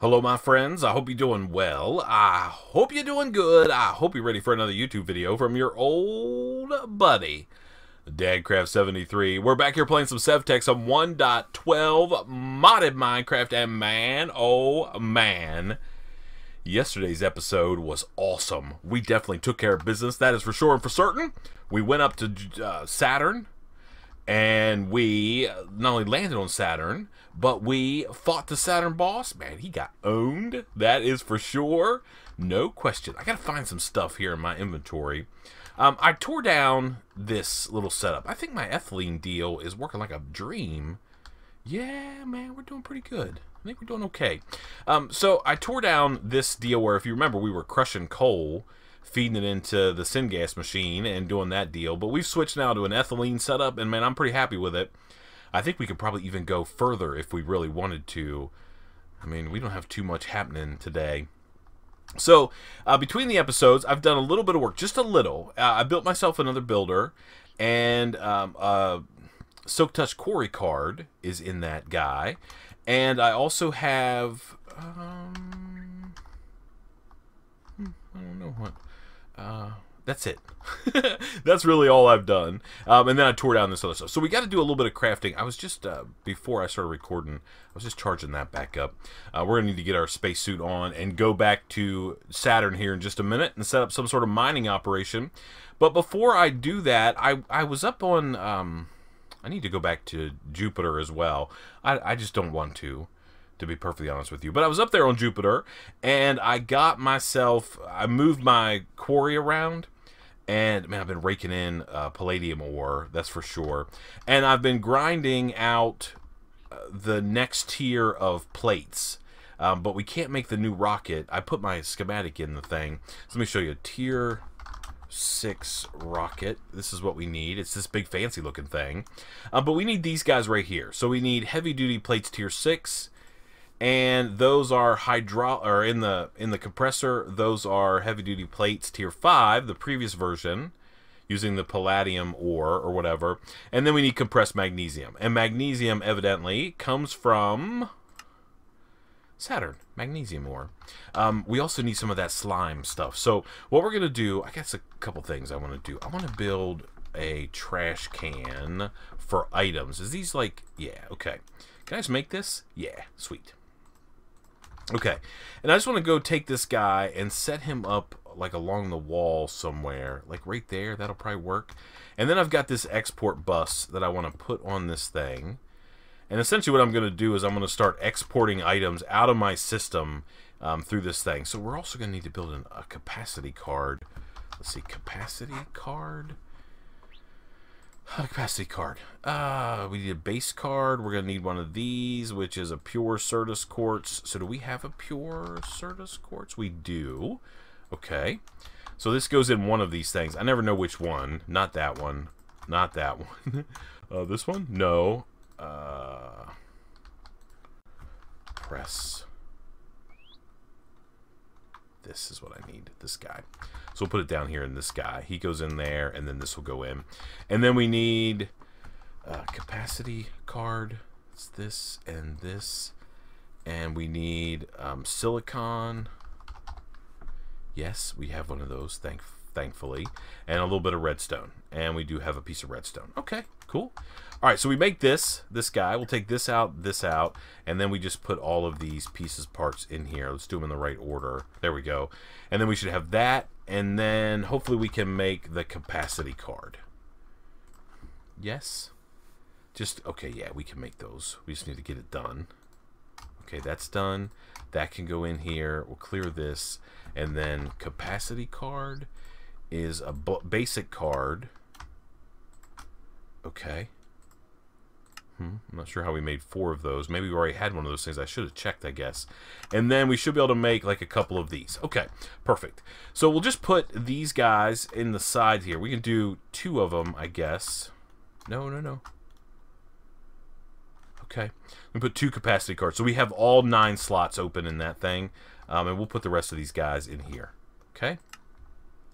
Hello, my friends. I hope you're doing well. I hope you're doing good. I hope you're ready for another YouTube video from your old buddy, Dadcraft73. We're back here playing some SevTech, some 1.12 modded Minecraft, and man, oh man, yesterday's episode was awesome. We definitely took care of business, that is for sure and for certain. We went up to Saturn, and we not only landed on Saturn, but we fought the Saturn boss. Man, he got owned. That is for sure. No question. I gotta find some stuff here in my inventory. I tore down this little setup. I think my ethylene deal is working like a dream. Yeah, man, we're doing pretty good. I think we're doing okay. So I tore down this deal where, if you remember, we were crushing coal, feeding it into the syngas machine and doing that deal. But we've switched now to an ethylene setup, and man, I'm pretty happy with it. I think we could probably even go further if we really wanted to. I mean, we don't have too much happening today. So, between the episodes, I've done a little bit of work, just a little. I built myself another builder, and Silk Touch Quarry card is in that guy. And I also have, I don't know what, that's it. That's really all I've done. And then I tore down this other stuff. So we got to do a little bit of crafting. I was just, before I started recording, I was just charging that back up. We're going to need to get our spacesuit on and go back to Saturn here in just a minute and set up some sort of mining operation. But before I do that, I was up on, I need to go back to Jupiter as well. I just don't want to be perfectly honest with you. But I was up there on Jupiter, and I got myself, I moved my quarry around. And, man, I've been raking in palladium ore, that's for sure. And I've been grinding out the next tier of plates. But we can't make the new rocket. I put my schematic in the thing. So let me show you a tier 6 rocket. This is what we need. It's this big fancy looking thing. But we need these guys right here. So we need heavy duty plates tier 6. And those are in the compressor. Those are heavy duty plates tier 5, the previous version, using the palladium ore or whatever. And then we need compressed magnesium. And magnesium evidently comes from Saturn, magnesium ore. We also need some of that slime stuff. So what we're gonna do, I guess a couple things I want to do. I want to build a trash can for items. Is these like, yeah, okay. Can I just make this? Yeah, sweet. Okay, and I just want to go take this guy and set him up like along the wall somewhere, like right there. That'll probably work. And then I've got this export bus that I want to put on this thing. And essentially what I'm going to do is I'm going to start exporting items out of my system through this thing. So we're also going to need to build a capacity card. Let's see, capacity card. Capacity card. We need a base card. We're going to need one of these, which is a pure Certus quartz. So do we have a pure Certus quartz? We do. Okay. So this goes in one of these things. I never know which one. Not that one. Not that one. This one? No. Press. This is what I need. This guy. So we'll put it down here in this guy. He goes in there, and then this will go in. And then we need capacity card. It's this and this. And we need silicon. Yes, we have one of those, thankfully. And a little bit of redstone. And we do have a piece of redstone. Okay, cool. All right, so we make this guy. We'll take this out, and then we just put all of these pieces, parts in here. Let's do them in the right order. There we go. And then we should have that, and then hopefully we can make the capacity card. Yes? Okay, yeah, we can make those. We just need to get it done. Okay, that's done. That can go in here. We'll clear this, and then capacity card is a basic card. Okay. I'm not sure how we made 4 of those. Maybe we already had one of those things. I should have checked, I guess. And then we should be able to make like a couple of these. Okay, perfect. So we'll just put these guys in the side here. We can do 2 of them, I guess. No. Okay. We put 2 capacity cards. So we have all 9 slots open in that thing. And we'll put the rest of these guys in here. Okay.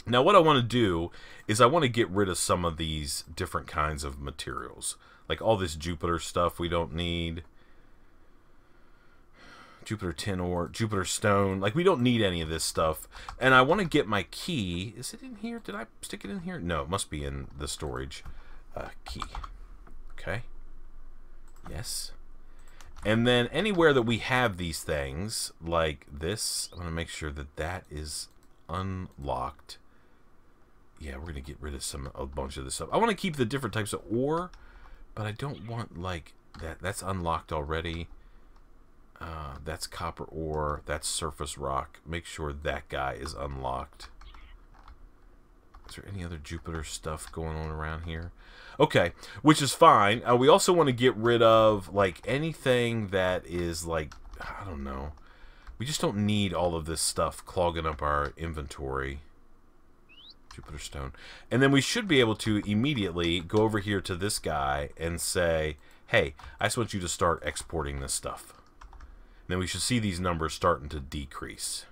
Now what I want to do is I want to get rid of some of these different kinds of materials. Like all this Jupiter stuff we don't need. Jupiter tin ore, Jupiter stone. Like, we don't need any of this stuff. And I want to get my key. Is it in here? Did I stick it in here? No, it must be in the storage key. Okay. Yes. And then anywhere that we have these things, like this, I'm going to make sure that that is unlocked. Yeah, we're going to get rid of a bunch of this stuff. I want to keep the different types of ore, but I don't want, like, that. That's unlocked already. That's copper ore. That's surface rock. Make sure that guy is unlocked. Is there any other Jupiter stuff going on around here? Okay, which is fine. We also want to get rid of, like, anything that is, like, I don't know. We just don't need all of this stuff clogging up our inventory. Jupiter stone. And then we should be able to immediately go over here to this guy and say, hey, I just want you to start exporting this stuff. And then we should see these numbers starting to decrease.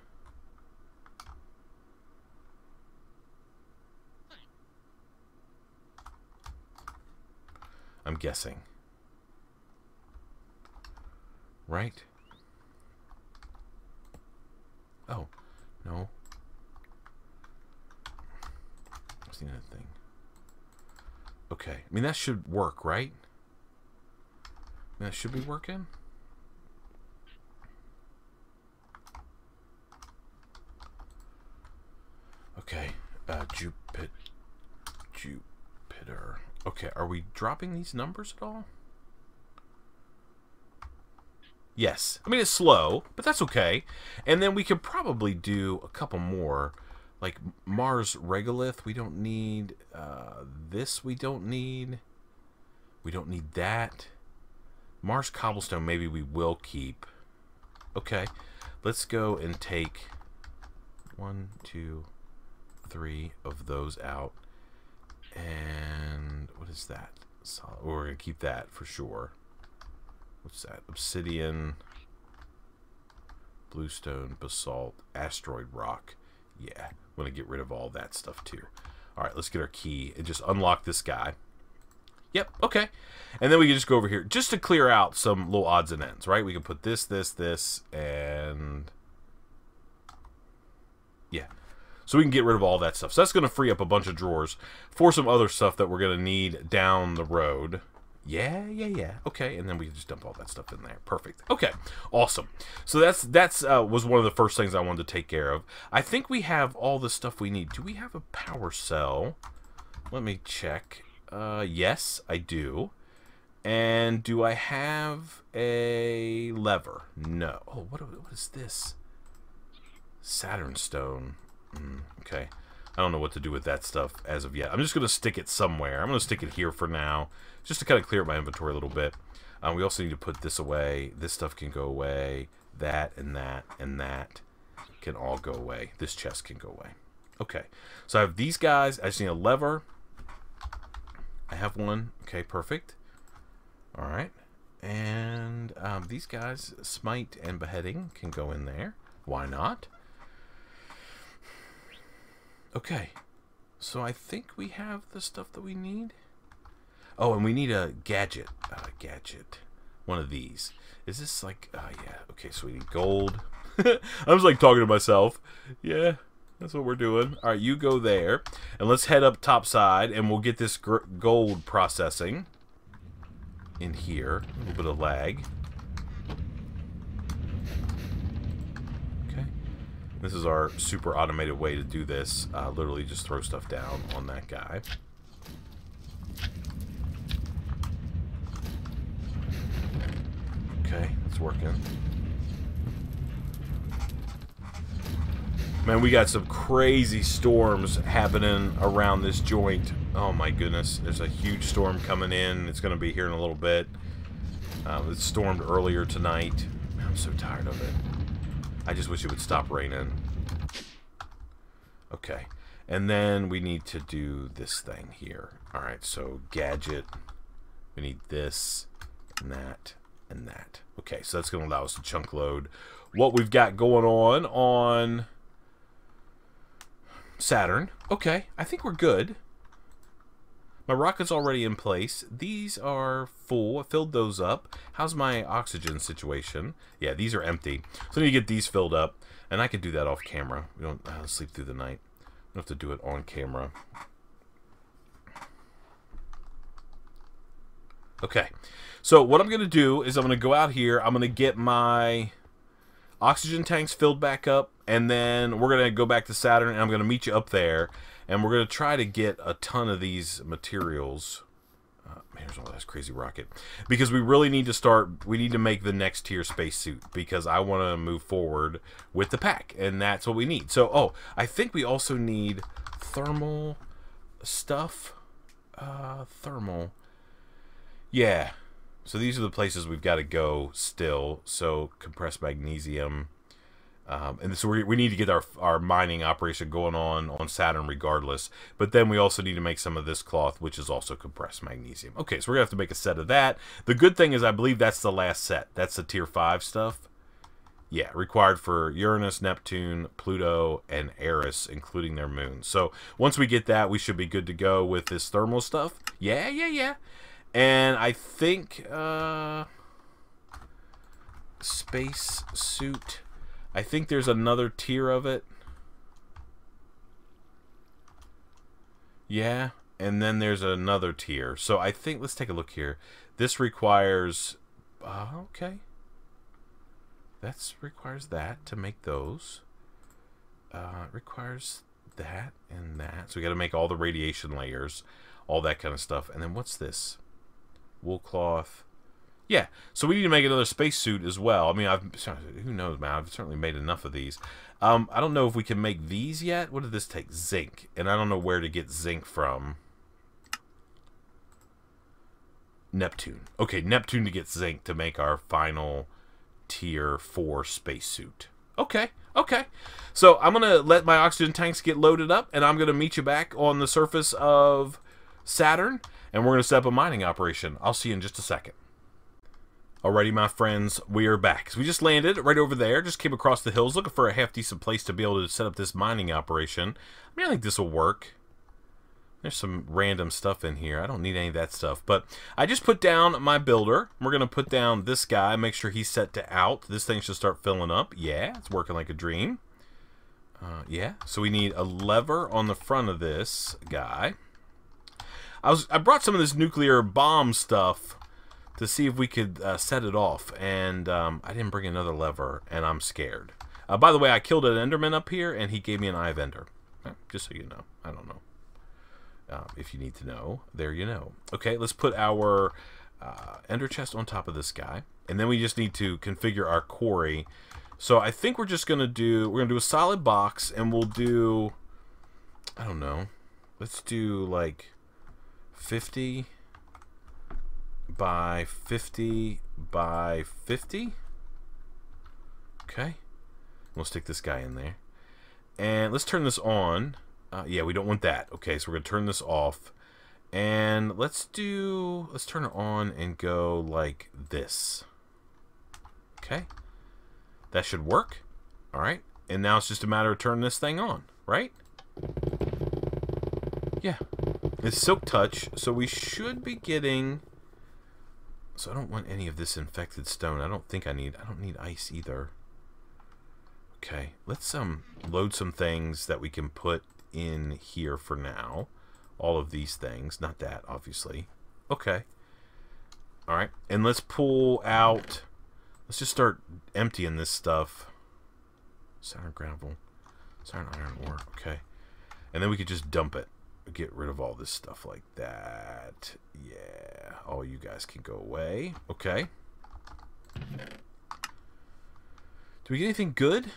I'm guessing. Right? Oh, no. What's the other thing? Okay. I mean, that should work, right? I mean, that should be working. Okay. Jupiter. Okay, are we dropping these numbers at all? Yes. I mean, it's slow, but that's okay. And then we could probably do a couple more. Like Mars regolith, we don't need. This we don't need. We don't need that. Mars cobblestone, maybe we will keep. Okay. Let's go and take 1, 2, 3 of those out. And what is that? So we're going to keep that for sure. What's that? Obsidian, bluestone, basalt, asteroid rock. Yeah, I'm going to get rid of all that stuff too. All right, let's get our key and just unlock this guy. Yep, okay. And then we can just go over here just to clear out some little odds and ends, right? We can put this, and yeah. So we can get rid of all that stuff. So that's going to free up a bunch of drawers for some other stuff that we're going to need down the road. Yeah. Okay, and then we can just dump all that stuff in there. Perfect. Okay, awesome. So that's was one of the first things I wanted to take care of. I think we have all the stuff we need. Do we have a power cell? Let me check. Yes, I do. And do I have a lever? No. Oh, what is this? Saturn stone. Okay. I don't know what to do with that stuff as of yet. I'm just going to stick it somewhere. I'm going to stick it here for now, just to kind of clear up my inventory a little bit. We also need to put this away. This stuff can go away. That and that and that can all go away. This chest can go away. Okay. So I have these guys. I just need a lever. I have one. Okay, perfect. All right. And these guys, smite and beheading, can go in there. Why not? Okay, so I think we have the stuff that we need. Oh, and we need a gadget. One of these. Is this like... yeah. Okay, so we need gold. I was like talking to myself. Yeah, that's what we're doing. All right, you go there. And let's head up top side, and we'll get this gold processing in here. A little bit of lag. This is our super automated way to do this. Literally just throw stuff down on that guy. Okay, it's working. Man, we got some crazy storms happening around this joint. Oh my goodness. There's a huge storm coming in. It's going to be here in a little bit. It stormed earlier tonight. Man, I'm so tired of it. I just wish it would stop raining. Okay. And then we need to do this thing here. Alright, so gadget. We need this, and that, and that. Okay, so that's going to allow us to chunk load what we've got going on Saturn. Okay, I think we're good. My rocket's already in place. These are full. I filled those up. How's my oxygen situation? Yeah, these are empty. So I need to get these filled up. And I can do that off camera. We don't sleep through the night. We don't have to do it on camera. Okay. So what I'm going to do is I'm going to go out here. I'm going to get my oxygen tanks filled back up. And then we're going to go back to Saturn. And I'm going to meet you up there. And we're going to try to get a ton of these materials. Man, there's all this crazy rocket. Because we really need to start, we need to make the next tier spacesuit. Because I want to move forward with the pack. And that's what we need. So, oh, I think we also need thermal stuff. Thermal. Yeah. So these are the places we've got to go still. So compressed magnesium. And so we need to get our mining operation going on Saturn regardless. But then we also need to make some of this cloth, which is also compressed magnesium. Okay, so we're going to have to make a set of that. The good thing is I believe that's the last set. That's the tier 5 stuff. Yeah, required for Uranus, Neptune, Pluto, and Eris, including their moons. So once we get that, we should be good to go with this thermal stuff. Yeah. And I think space suit... I think there's another tier of it. Yeah, and then there's another tier. So I think, let's take a look here. This requires, okay. That requires that to make those. It requires that and that. So we got to make all the radiation layers, all that kind of stuff. And then what's this? Wool cloth. Yeah, so we need to make another spacesuit as well. I mean, who knows, man? I've certainly made enough of these. I don't know if we can make these yet. What did this take? Zinc. And I don't know where to get zinc from. Neptune. Okay, Neptune to get zinc to make our final tier 4 spacesuit. Okay. So I'm going to let my oxygen tanks get loaded up, and I'm going to meet you back on the surface of Saturn, and we're going to set up a mining operation. I'll see you in just a second. Alrighty, my friends, we are back. So we just landed right over there, just came across the hills, looking for a half-decent place to be able to set up this mining operation. I mean, I think this will work. There's some random stuff in here. I don't need any of that stuff. But I just put down my builder. We're going to put down this guy, make sure he's set to out. This thing should start filling up. Yeah, it's working like a dream. Yeah, so we need a lever on the front of this guy. I brought some of this nuclear bomb stuff to see if we could set it off, and I didn't bring another lever, and I'm scared. By the way, I killed an Enderman up here, and he gave me an Eye of Ender. Just so you know. I don't know. If you need to know, there you know. Okay, let's put our Ender chest on top of this guy, and then we just need to configure our quarry. So I think we're just gonna do a solid box, and we'll do, I don't know, let's do like 50 by 50 by 50. Okay, we'll stick this guy in there, and let's turn this on. Yeah, we don't want that. Okay, so we're gonna turn this off, and let's turn it on and go like this. Okay, that should work. All right, and now it's just a matter of turning this thing on, right? Yeah, it's silk touch, so we should be getting. So I don't want any of this infected stone. I don't need ice either. Okay, let's load some things that we can put in here for now. All of these things, not that obviously. Okay. All right, and let's pull out. Let's just start emptying this stuff. Saturn gravel, Saturn iron ore. Okay, and then we could just dump it. Get rid of all this stuff like that. Yeah, all you guys can go away. Okay. Do we get anything good?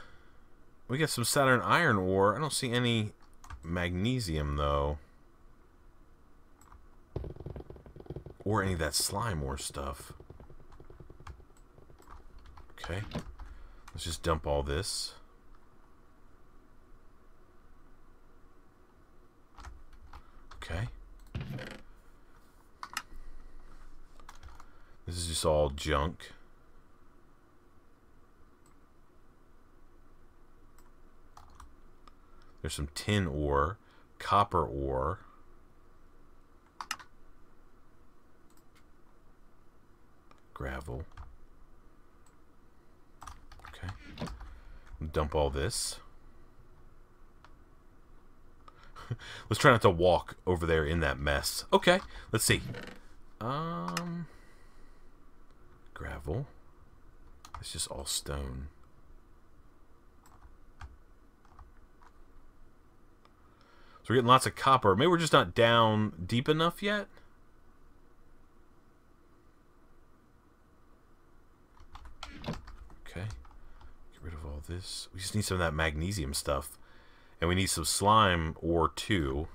We got some Saturn iron ore. I don't see any magnesium though, or any of that slime ore stuff. Okay, let's just dump all this. Okay. This is just all junk. There's some tin ore, copper ore. gravel. Okay. Dump all this. Let's try not to walk over there in that mess. Okay, let's see. Gravel. It's just all stone. So we're getting lots of copper. Maybe we're just not down deep enough yet. Okay. Get rid of all this. We just need some of that magnesium stuff. And we need some slime ore too.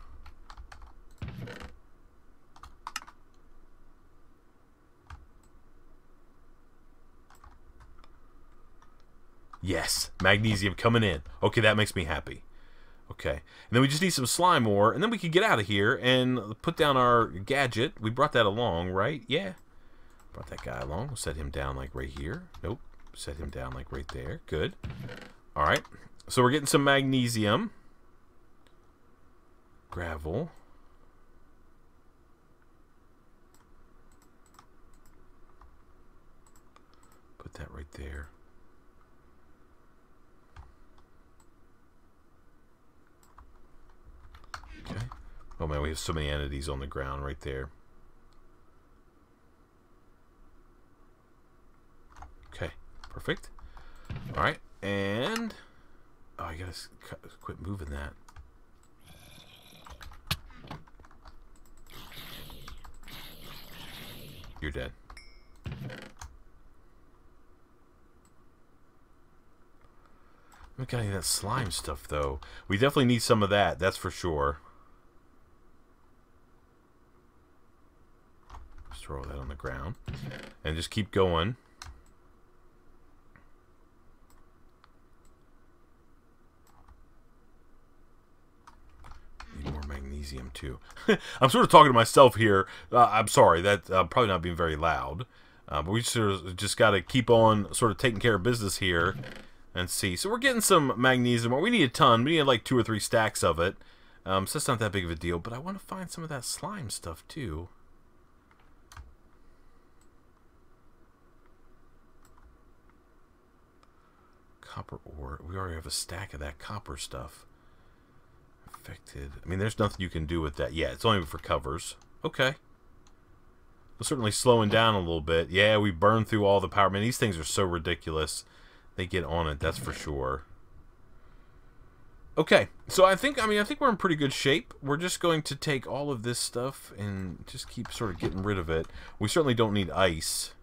Yes, magnesium coming in. Okay, that makes me happy. Okay, and then we just need some slime ore, and then we can get out of here and put down our gadget. We brought that along, right? Yeah. Brought that guy along. We'll set him down like right here. Nope. Set him down like right there. Good. Alright. So we're getting some magnesium. Gravel. Put that right there. Okay. Oh man, we have so many entities on the ground right there. Okay, perfect. Alright, and... oh, I gotta quit moving that. You're dead. We got any of that slime stuff, though. We definitely need some of that, that's for sure. Just throw that on the ground. And just keep going. Need more magnesium, too. I'm sort of talking to myself here. I'm sorry, that I'm probably not being very loud. But we just got to keep on sort of taking care of business here. And see. So we're getting some magnesium. We need a ton. We need like 2 or 3 stacks of it. So that's not that big of a deal. But I want to find some of that slime stuff too. Copper ore. We already have a stack of that copper stuff. Affected. I mean, there's nothing you can do with that. Yeah, it's only for covers. Okay. We're certainly slowing down a little bit. Yeah, we burned through all the power. Man, these things are so ridiculous. They get on it, that's for sure. Okay, so I think we're in pretty good shape. We're just going to take all of this stuff and just keep sort of getting rid of it. We certainly don't need ice.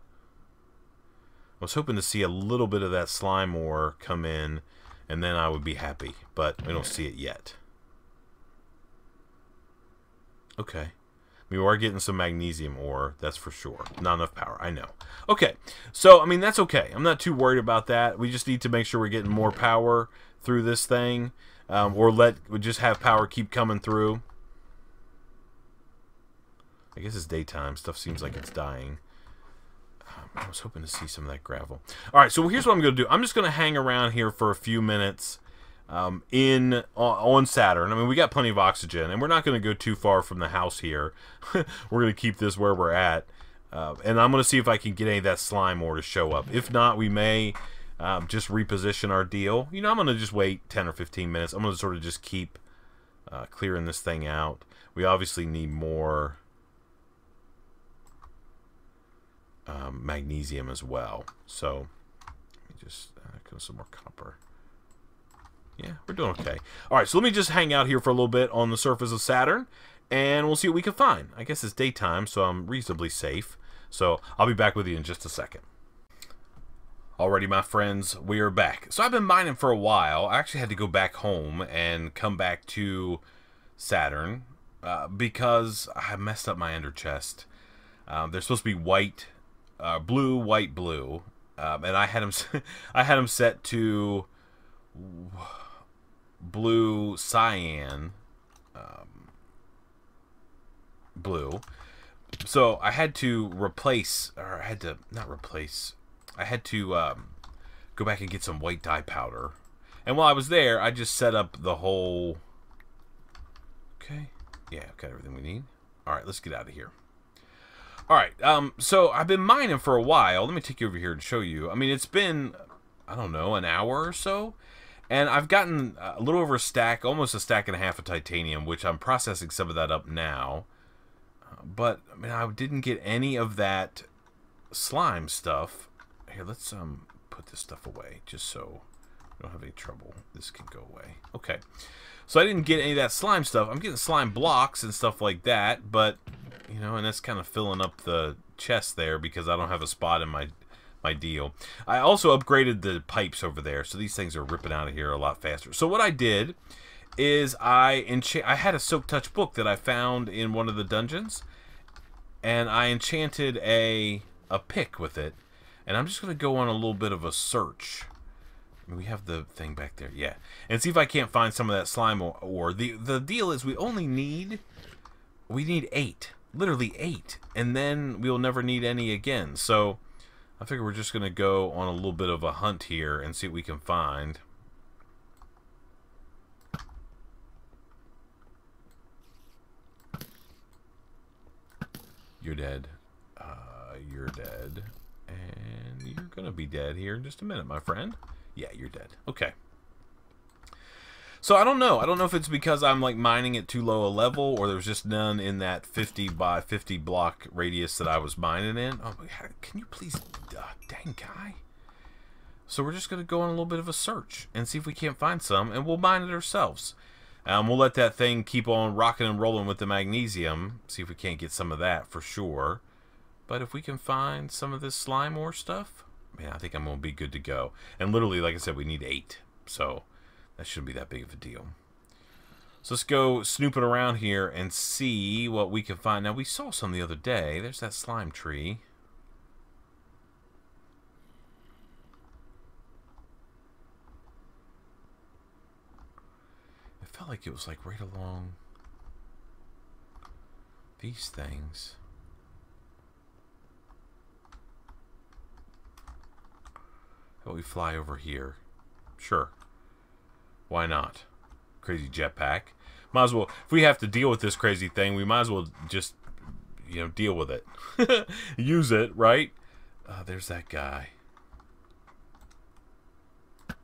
I was hoping to see a little bit of that slime ore come in, and then I would be happy, but we don't see it yet. Okay. I mean, we are getting some magnesium ore, that's for sure. Not enough power, I know. Okay, so, I mean, that's okay. I'm not too worried about that. We just need to make sure we're getting more power through this thing. Or we just have power keep coming through. I guess it's daytime. Stuff seems like it's dying. I was hoping to see some of that gravel. Alright, so here's what I'm going to do. I'm just going to hang around here for a few minutes. On Saturn. I mean, we got plenty of oxygen, and we're not going to go too far from the house here. We're going to keep this where we're at, and I'm going to see if I can get any of that slime ore to show up. If not, we may just reposition our deal. You know, I'm going to just wait 10 or 15 minutes. I'm going to sort of just keep clearing this thing out. We obviously need more magnesium as well. So let me just go some more copper. Yeah, we're doing okay. Alright, so let me just hang out here for a little bit on the surface of Saturn, and we'll see what we can find. I guess it's daytime, so I'm reasonably safe. So I'll be back with you in just a second. Alrighty, my friends, we are back. So I've been mining for a while. I actually had to go back home and come back to Saturn because I messed up my ender chest. They're supposed to be white, blue, white, blue, and I had them set to blue, cyan, blue. So I had to replace, or I had to, not replace, I had to go back and get some white dye powder. And while I was there, I just set up the whole, okay, yeah, I've got everything we need. Alright, let's get out of here. Alright, so I've been mining for a while. Let me take you over here and show you. I mean, it's been, I don't know, an hour or so. And I've gotten a little over a stack, almost a stack and a half of titanium, which I'm processing some of that up now. But, I mean, I didn't get any of that slime stuff. Here, let's put this stuff away, just so we don't have any trouble. This can go away. Okay. So I didn't get any of that slime stuff. I'm getting slime blocks and stuff like that, but, you know, and that's kind of filling up the chest there because I don't have a spot in my deal. I also upgraded the pipes over there, so these things are ripping out of here a lot faster. So what I did is I had a Silk Touch book that I found in one of the dungeons, and I enchanted a pick with it, and I'm just going to go on a little bit of a search. We have the thing back there, yeah, and see if I can't find some of that slime ore. The deal is we need 8, literally 8, and then we'll never need any again. So I figure we're just going to go on a little bit of a hunt here and see what we can find. You're dead. You're dead. And you're going to be dead here in just a minute, my friend. Yeah, you're dead. Okay. So I don't know. I don't know if it's because I'm like mining at too low a level, or there's just none in that 50 by 50 block radius that I was mining in. Oh, can you please, dang guy. So we're just going to go on a little bit of a search and see if we can't find some, and we'll mine it ourselves. We'll let that thing keep on rocking and rolling with the magnesium. See if we can't get some of that for sure. But if we can find some of this slime ore stuff, man, I think I'm going to be good to go. And literally, like I said, we need 8. So that shouldn't be that big of a deal. So let's go snooping around here and see what we can find. Now, we saw some the other day. There's that slime tree. It felt like it was like right along these things. How about we fly over here? Sure. Why not? Crazy jetpack. Might as well, if we have to deal with this crazy thing, we might as well just, you know, deal with it. Use it, right? There's that guy. So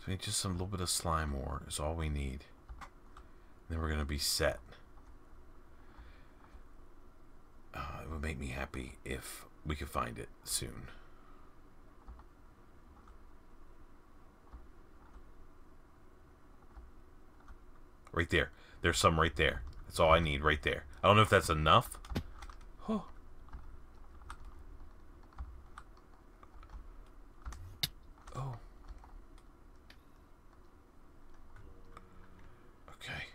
we need just some little bit of slime ore is all we need. And then we're going to be set. It would make me happy if we could find it soon. Right there. There's some right there. That's all I need right there. I don't know if that's enough. Oh. Oh. Okay.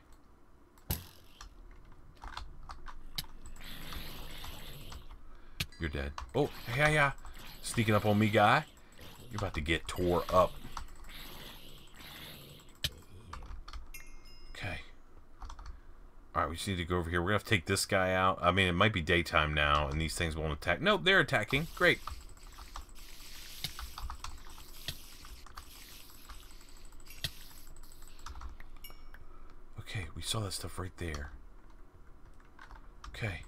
You're dead. Oh, yeah. Sneaking up on me, guy. You're about to get tore up. Okay. Alright, we just need to go over here. We're going to have to take this guy out. I mean, it might be daytime now, and these things won't attack. Nope, they're attacking. Great. Okay, we saw that stuff right there. Okay.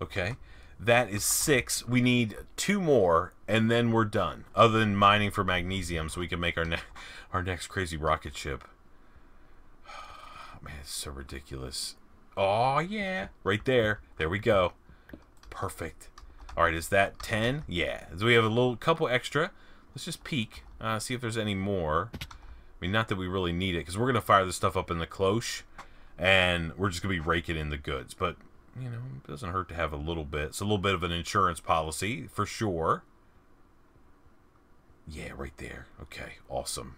Okay, that is 6. We need 2 more, and then we're done. Other than mining for magnesium, so we can make our next crazy rocket ship. Man, it's so ridiculous. Oh yeah, right there. There we go. Perfect. All right, is that 10? Yeah. So we have a couple extra. Let's just peek, see if there's any more. I mean, not that we really need it, because we're gonna fire this stuff up in the cloche, and we're just gonna be raking in the goods, but. You know, it doesn't hurt to have a little bit. It's a little bit of an insurance policy, for sure. Yeah, right there. Okay, awesome.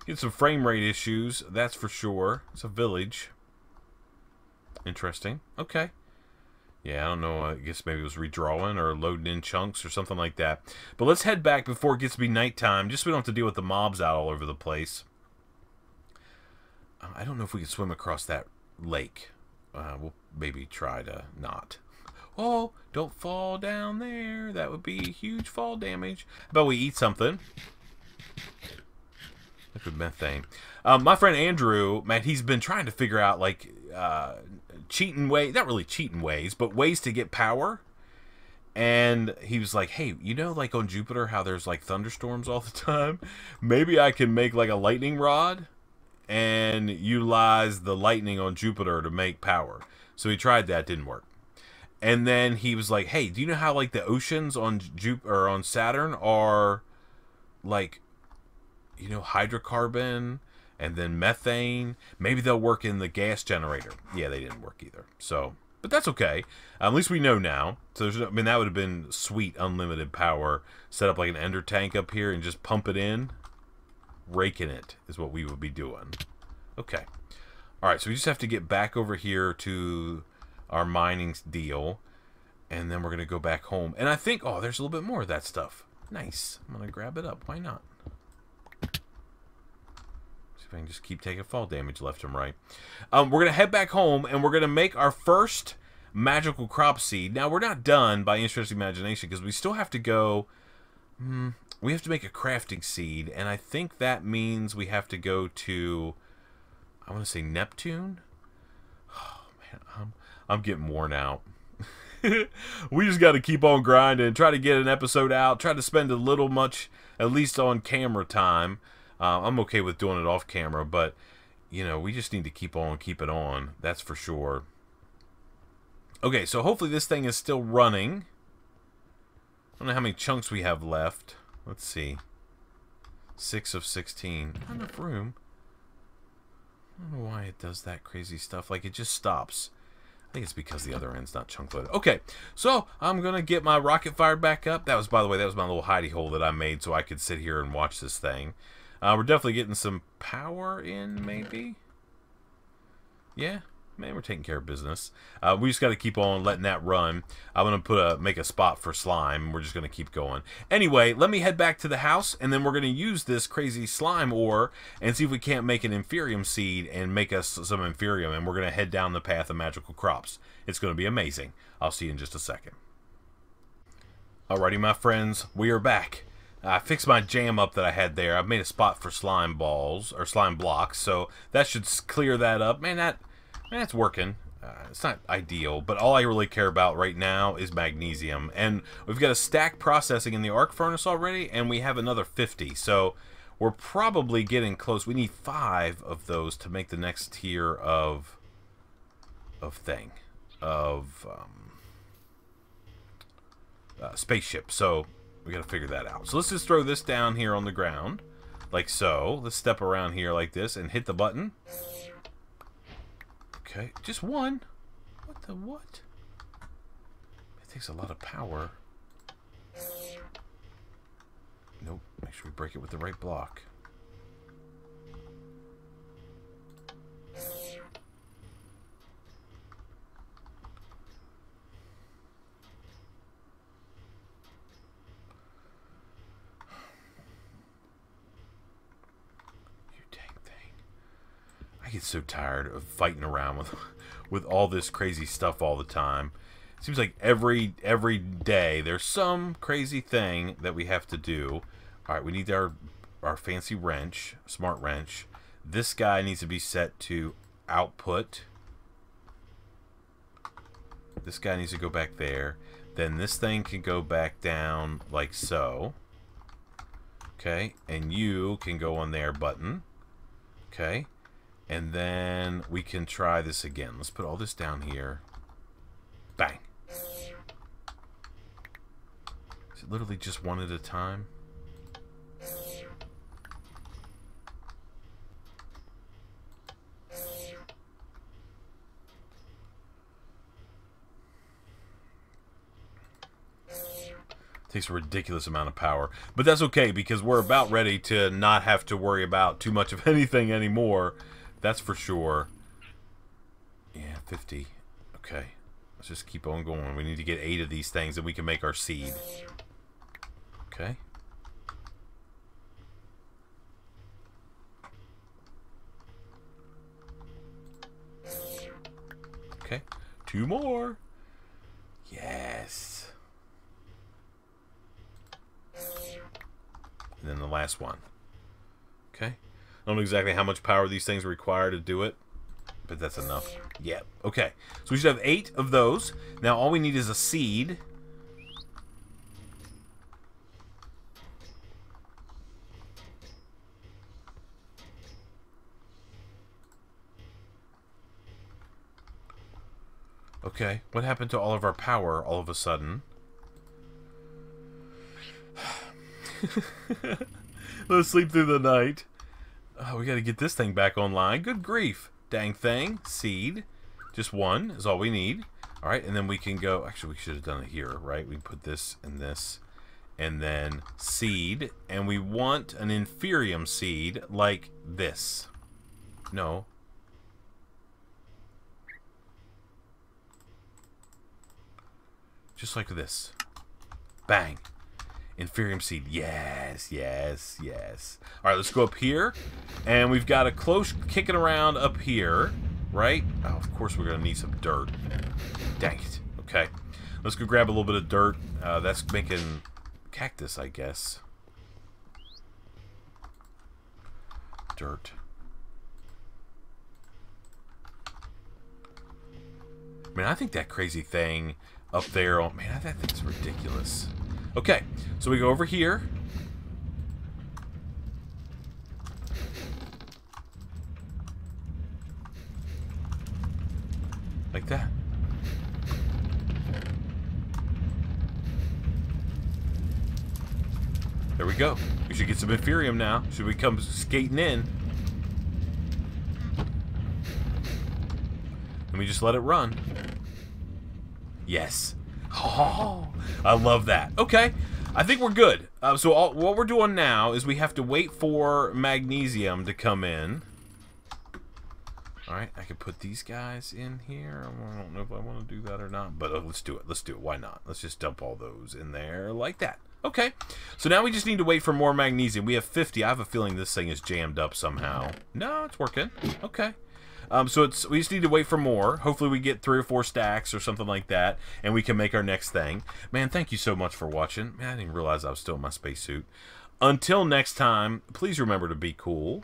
Get some frame rate issues, that's for sure. It's a village. Interesting. Okay. Yeah, I don't know. I guess maybe it was redrawing or loading in chunks or something like that. But let's head back before it gets to be nighttime, just so we don't have to deal with the mobs out all over the place. I don't know if we can swim across that lake. We'll maybe try to not. Oh, don't fall down there. That would be huge fall damage. How about we eat something? Liquid methane. My friend Andrew, man, he's been trying to figure out, like, cheating ways. Not really cheating ways, but ways to get power. And he was like, hey, you know, like on Jupiter, how there's, like, thunderstorms all the time? Maybe I can make, like, a lightning rod and utilize the lightning on Jupiter to make power. So he tried that. Didn't work. And then he was like, hey, do you know how, like, the oceans on Jupiter or on Saturn are, like, you know, hydrocarbon and then methane? Maybe they'll work in the gas generator. Yeah, they didn't work either. So, but that's okay. At least we know now. So, I mean, that would have been sweet, unlimited power. Set up like an ender tank up here and just pump it in. Raking it is what we would be doing. Okay. All right, so we just have to get back over here to our mining deal, and then we're going to go back home. And I think, oh, there's a little bit more of that stuff. Nice. I'm going to grab it up. Why not? See if I can just keep taking fall damage left and right. We're going to head back home, and we're going to make our first magical crop seed. Now, we're not done by interesting imagination, because we still have to go... we have to make a crafting seed, and I think that means we have to go to... I want to say Neptune? Oh, man, I'm getting worn out. We just got to keep on grinding, try to get an episode out, try to spend a little much, at least on camera time. I'm okay with doing it off camera, but, you know, we just need to keep on keeping on. That's for sure. Okay, so hopefully this thing is still running. I don't know how many chunks we have left. Let's see. 6 of 16. Not enough room. I don't know why it does that crazy stuff. Like, it just stops. I think it's because the other end's not chunk loaded. Okay, so I'm going to get my rocket fired back up. That was, by the way, that was my little hidey hole that I made so I could sit here and watch this thing. We're definitely getting some power in, maybe? Yeah, man, we're taking care of business. We just got to keep on letting that run. I'm going to make a spot for slime. We're just going to keep going. Anyway, let me head back to the house, and then we're going to use this crazy slime ore and see if we can't make an inferium seed and make us some inferium, and we're going to head down the path of magical crops. It's going to be amazing. I'll see you in just a second. Alrighty, my friends, we are back. I fixed my jam up that I had there. I've made a spot for slime balls, or slime blocks, so that should clear that up. Man, that's working. It's not ideal, but all I really care about right now is magnesium. And we've got a stack processing in the arc furnace already, and we have another 50. So we're probably getting close. We need 5 of those to make the next tier of spaceship. So we got to figure that out. So let's just throw this down here on the ground, like so. Let's step around here like this and hit the button. Okay, just one. What the what? It takes a lot of power. Nope. Make sure we break it with the right block. I get so tired of fighting around with all this crazy stuff all the time. It seems like every day there's some crazy thing that we have to do. All right, we need our fancy wrench, smart wrench. This guy needs to be set to output. This guy needs to go back there. Then this thing can go back down like so. Okay, and you can go on there button. Okay. And then we can try this again. Let's put all this down here. Bang. Is it literally just one at a time? Takes a ridiculous amount of power. But that's okay, because we're about ready to not have to worry about too much of anything anymore. That's for sure. Yeah, 50. Okay. Let's just keep on going. We need to get 8 of these things and we can make our seed. Okay. Okay. 2 more. Yes. And then the last one. Okay. I don't know exactly how much power these things require to do it, but that's enough. Yep. Okay. So we should have 8 of those. Now all we need is a seed. Okay. What happened to all of our power all of a sudden? Let's sleep through the night. Oh, we got to get this thing back online. Good grief. Dang thing. Seed. Just one is all we need. All right, and then we can go... Actually, we should have done it here, right? We put this and this. And then seed. And we want an inferium seed like this. No. Just like this. Bang. Inferium seed. Yes, yes, yes. All right, let's go up here. And we've got a close kicking around up here, right? Oh, of course we're going to need some dirt. Dang it. Okay. Let's go grab a little bit of dirt. That's making cactus, I guess. Dirt. Man, I think that crazy thing up there... Oh, man, that thing's ridiculous. Okay, so we go over here. Like that. There we go. We should get some inferium now. Should we come skating in? Let me just let it run. Yes. Oh, I love that. Okay, I think we're good. So what we're doing now is we have to wait for magnesium to come in. All right, I can put these guys in here. I don't know if I want to do that or not, but let's do it. Let's do it. Why not? Let's just dump all those in there like that. Okay, so now we just need to wait for more magnesium. We have 50. I have a feeling this thing is jammed up somehow. No, it's working. Okay. So we just need to wait for more. Hopefully we get 3 or 4 stacks or something like that, and we can make our next thing. Man, thank you so much for watching. Man, I didn't even realize I was still in my spacesuit. Until next time, please remember to be cool.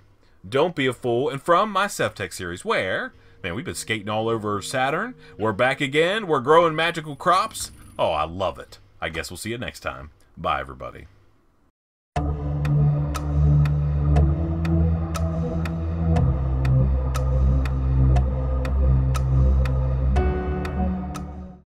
Don't be a fool. And from my SevTech series, where, man, we've been skating all over Saturn. We're back again. We're growing magical crops. Oh, I love it. I guess we'll see you next time. Bye, everybody.